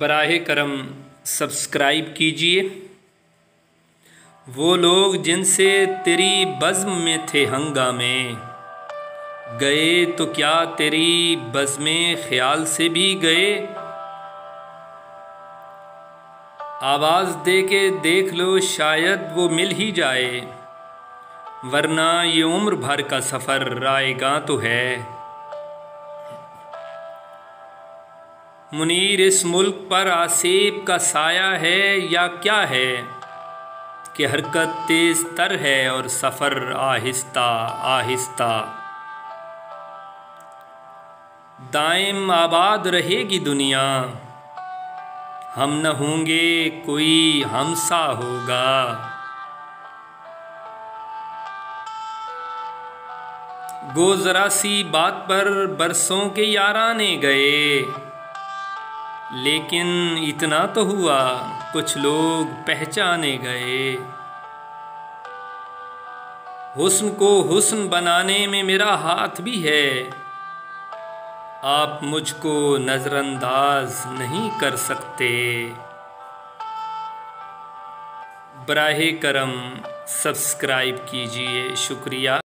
बराहे करम सब्सक्राइब कीजिए। वो लोग जिनसे तेरी बज़्म में थे हंगामे, गए तो क्या तेरी बज़्म ख़याल से भी गए। आवाज़ दे के देख लो शायद वो मिल ही जाए, वरना ये उम्र भर का सफ़र आएगा तो है। मुनीर इस मुल्क पर आसेब का साया है या क्या है, कि हरकत तेज़ तर है और सफ़र आहिस्ता आहिस्ता। दाइम आबाद रहेगी दुनिया, हम न होंगे कोई हमसा होगा। गो ज़रा सी बात पर बरसों के याराने गए, लेकिन इतना तो हुआ कुछ लोग पहचाने गए। हुस्न को हुस्न बनाने में मेरा हाथ भी है, आप मुझको नज़रअंदाज नहीं कर सकते। बराहे करम सब्सक्राइब कीजिए। शुक्रिया।